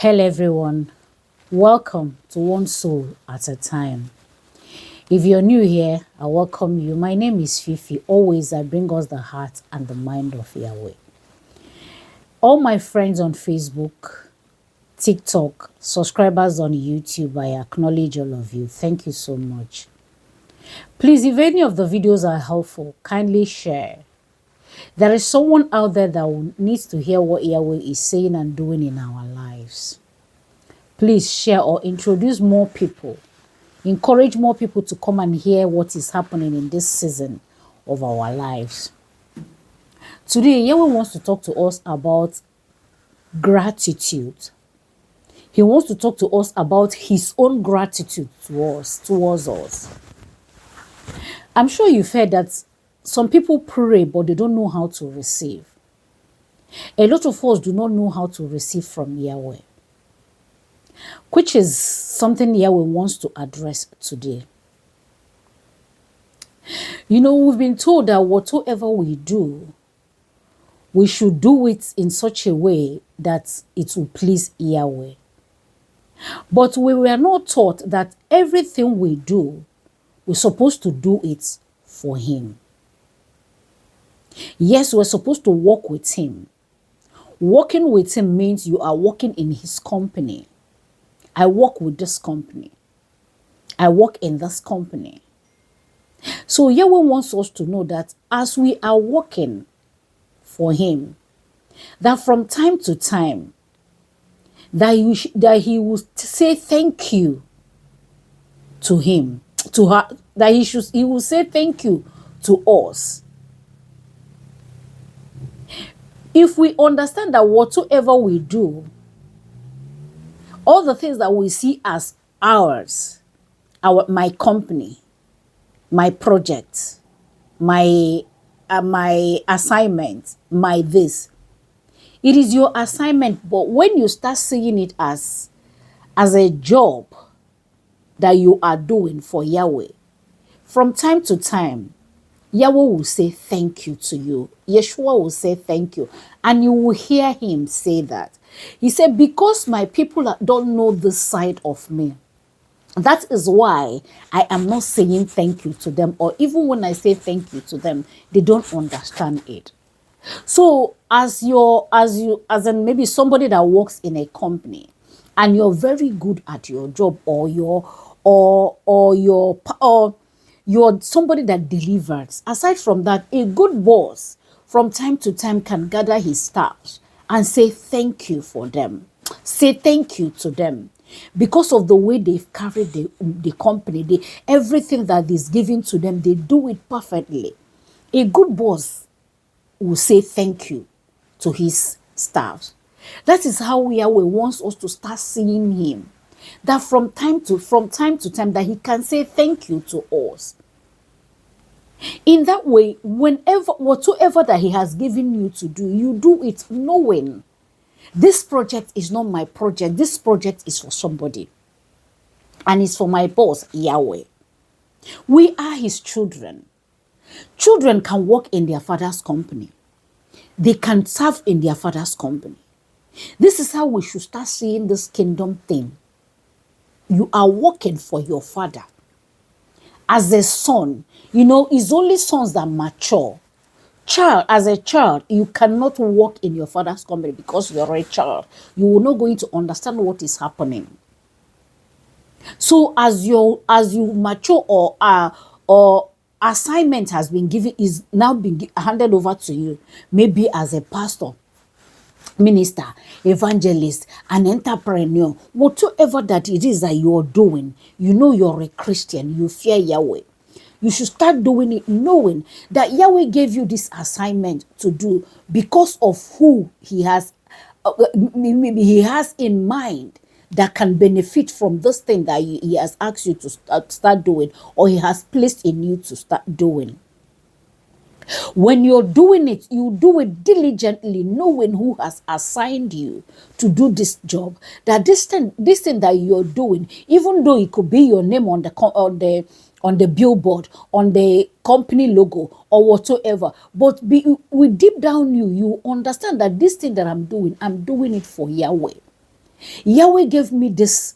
Hello, everyone. Welcome to One Soul at a Time. If you're new here, I welcome you. My name is Fifi. Always, I bring us the heart and the mind of Yahweh. All my friends on Facebook, TikTok, subscribers on YouTube, I acknowledge all of you. Thank you so much. Please, if any of the videos are helpful, kindly share. There is someone out there that needs to hear what Yahweh is saying and doing in our lives. Please share or introduce more people. Encourage more people to come and hear what is happening in this season of our lives. Today, Yahweh wants to talk to us about gratitude. He wants to talk to us about his own gratitude towards us. I'm sure you've heard that some people pray, but they don't know how to receive. A lot of us do not know how to receive from Yahweh, which is something Yahweh wants to address today. You know, we've been told that whatsoever we do, we should do it in such a way that it will please Yahweh. But we were not taught that everything we do, we're supposed to do it for Him. Yes, we're supposed to walk with Him. Walking with Him means you are walking in His company. I walk with this company. I walk in this company. So Yahweh wants us to know that as we are walking for Him, that from time to time, that He will say thank you to Him, to her, that He will say thank you to us. If we understand that whatsoever we do, all the things that we see as ours, my company, my project, my assignment, my this, it is your assignment. But when you start seeing it as a job that you are doing for Yahweh, from time to time, Yahweh will say thank you to you. Yeshua will say thank you. And you will hear him say that. He said, because my people don't know this side of me, that is why I am not saying thank you to them. Or even when I say thank you to them, they don't understand it. So as in maybe somebody that works in a company and you're very good at your job, or you're somebody that delivers. Aside from that, a good boss from time to time can gather his staff and say thank you for them. Say thank you to them because of the way they've carried the company. Everything that is given to them, they do it perfectly. A good boss will say thank you to his staff. That is how Yahweh wants us to start seeing him. That from time to time that he can say thank you to us. In that way, whatsoever that he has given you to do, you do it knowing this project is not my project. This project is for somebody. And it's for my boss, Yahweh. We are his children. Children can work in their father's company. They can serve in their father's company. This is how we should start seeing this kingdom thing. You are working for your father. As a son, you know, it's only sons that mature. As a child, you cannot work in your father's company because you're a child. You are not going to understand what is happening. So as you mature, or assignment has been given, is now being handed over to you, maybe as a pastor, minister, evangelist, an entrepreneur, whatever that it is that you're doing, you know you're a Christian, you fear Yahweh. You should start doing it knowing that Yahweh gave you this assignment to do because of who he has in mind that can benefit from this thing that he has asked you to start doing, or he has placed in you to start doing. When you're doing it, you do it diligently, knowing who has assigned you to do this job. That this thing that you're doing, even though it could be your name on the billboard, on the company logo, or whatsoever, but with deep down you understand that this thing that I'm doing it for Yahweh. Yahweh gave me this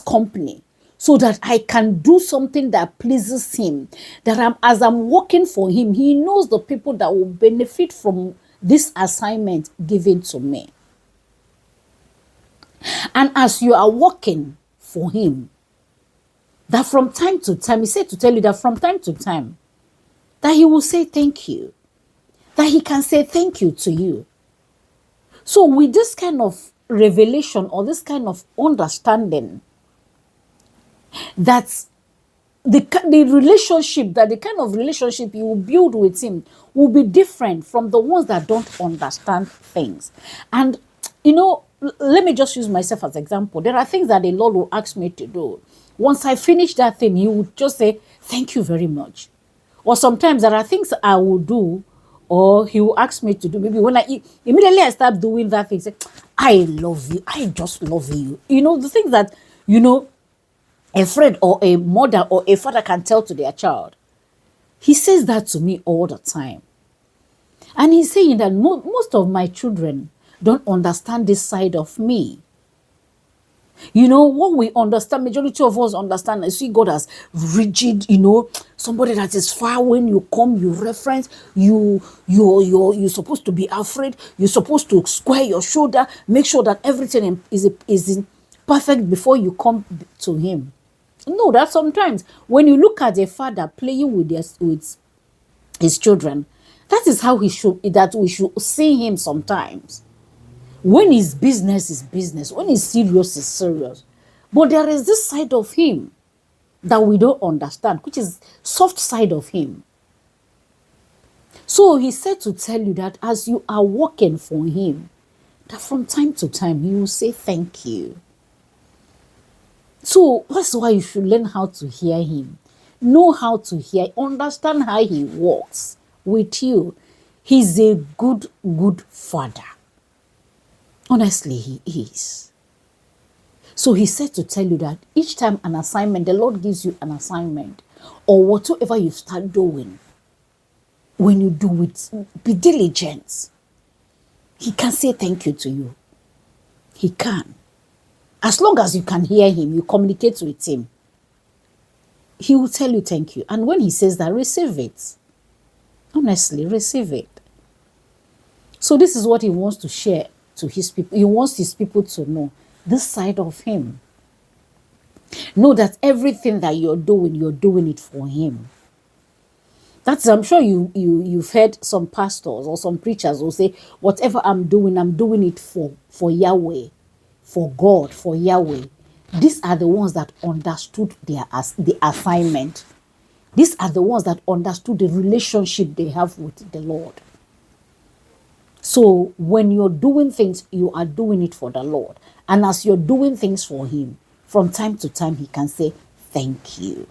company so that I can do something that pleases him. That as I'm working for him, he knows the people that will benefit from this assignment given to me. And as you are working for him, that from time to time, he said to tell you that from time to time, that he will say thank you, that he can say thank you to you. So with this kind of revelation or this kind of understanding, that the relationship, that the kind of relationship you will build with him will be different from the ones that don't understand things. And let me just use myself as example. There are things that the Lord will ask me to do. Once I finish that thing, he would just say thank you very much. Or sometimes there are things I will do, or he will ask me to do. Maybe when immediately I start doing that thing, say, I love you, I just love you. The things that a friend or a mother or a father can tell to their child. He says that to me all the time. And he's saying that most of my children don't understand this side of me. What we understand, majority of us understand, I see God as rigid, somebody that is far. When you come, you reference, you're supposed to be afraid. You're supposed to square your shoulder, make sure that everything is perfect before you come to him. No, that sometimes when you look at a father playing with his children, that is how we should see him sometimes. When his business is business, when he's serious is serious. But there is this side of him that we don't understand, which is soft side of him. So he said to tell you that as you are working for him, that from time to time he will say thank you. So that's why you should learn how to hear him. Know how to hear, understand how he works with you. He's a good father. Honestly, he is. So he said to tell you that each time an assignment, the Lord gives you an assignment, or whatsoever you start doing, when you do it, be diligent. He can say thank you to you. He can. As long as you can hear him, you communicate with him, he will tell you thank you. And when he says that, receive it. Honestly, receive it. So this is what he wants to share to his people. He wants his people to know this side of him. Know that everything that you're doing it for him. I'm sure you've heard some pastors or some preachers will say, whatever I'm doing it for Yahweh, for God, for Yahweh. These are the ones that understood the assignment. These are the ones that understood the relationship they have with the Lord. So when you're doing things, you are doing it for the Lord. And as you're doing things for him, from time to time, he can say, thank you.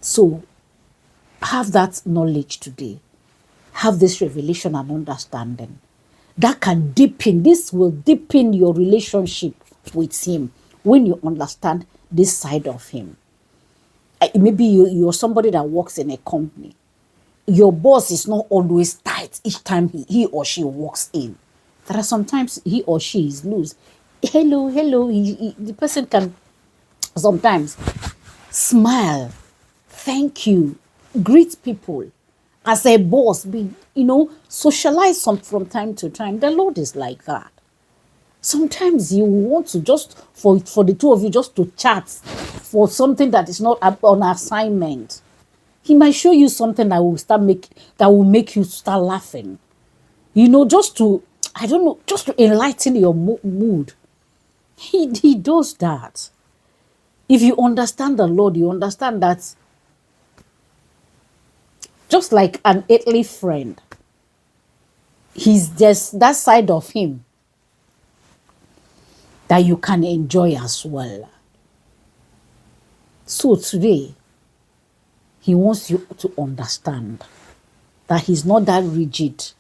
So have that knowledge today. Have this revelation and understanding. This will deepen your relationship with him when you understand this side of him. Maybe you're somebody that works in a company. Your boss is not always tight each time he or she walks in. There are sometimes he or she is loose. Hello. The person can sometimes smile, thank you, greet people. As a boss, socialize from time to time. The Lord is like that. Sometimes you want to just, for the two of you just to chat for something that is not on assignment. He might show you something that will make you start laughing. Just to, just to enlighten your mood. He does that. If you understand the Lord, you understand that just like an earthly friend, he's just that side of him that you can enjoy as well. So today, he wants you to understand that he's not that rigid.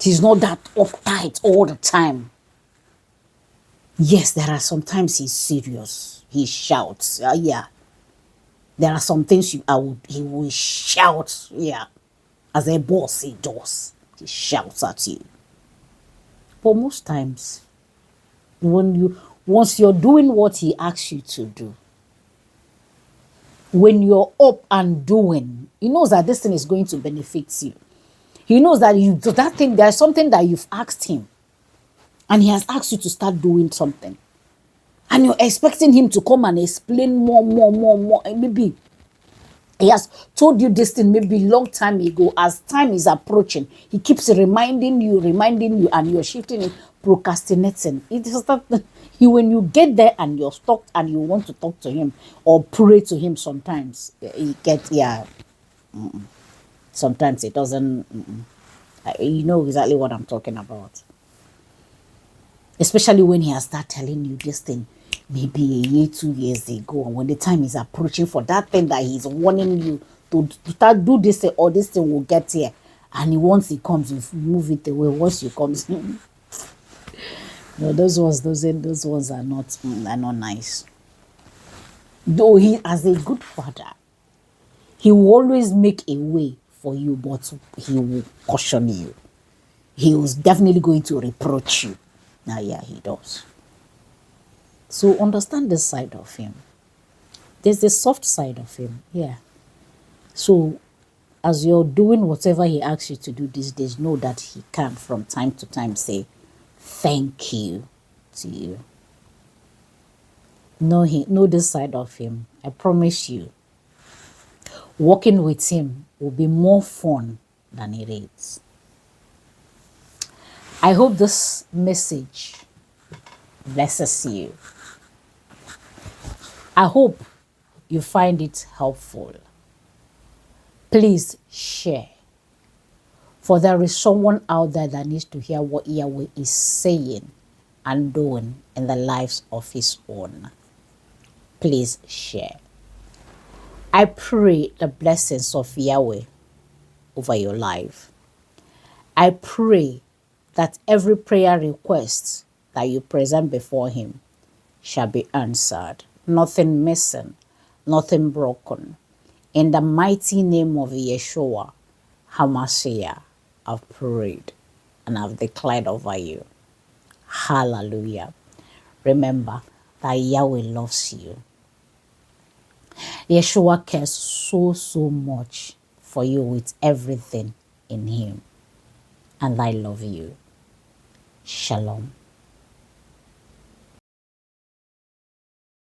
He's not that uptight all the time. Yes, there are sometimes he's serious. He shouts. Yeah. There are some things he will shout. Yeah. As a boss, he does. He shouts at you. But most times, once you're doing what he asks you to do, when you're up and doing, he knows that this thing is going to benefit you. He knows that that thing, there's something that you've asked him, and he has asked you to start doing something. And you're expecting him to come and explain more. And maybe he has told you this thing maybe long time ago. As time is approaching, he keeps reminding you, and you're shifting it, procrastinating. It is that when you get there and you're stuck and you want to talk to him or pray to him, sometimes he gets, sometimes it doesn't, you know exactly what I'm talking about. Especially when he has started telling you this thing maybe a year, 2 years ago, and when the time is approaching for that thing that he's warning you to start do this thing, or this thing will get here, and once he comes, you move it away. Once you comes, no, those ones are not nice. Though he, as a good father, he will always make a way for you, but he will caution you. He was definitely going to reproach you. Now, yeah, he does. So understand this side of him. There's the soft side of him, yeah. So as you're doing whatever he asks you to do these days, know that he can from time to time say thank you to you. Know this side of him. I promise you, working with him will be more fun than it is. I hope this message blesses you. I hope you find it helpful. Please share. For there is someone out there that needs to hear what Yahweh is saying and doing in the lives of his own. Please share. I pray the blessings of Yahweh over your life. I pray that every prayer request that you present before him shall be answered. Nothing missing, nothing broken. In the mighty name of Yeshua HaMashiach, I've prayed and I've declared over you. Hallelujah. Remember that Yahweh loves you. Yeshua cares so much for you with everything in him. And I love you. Shalom.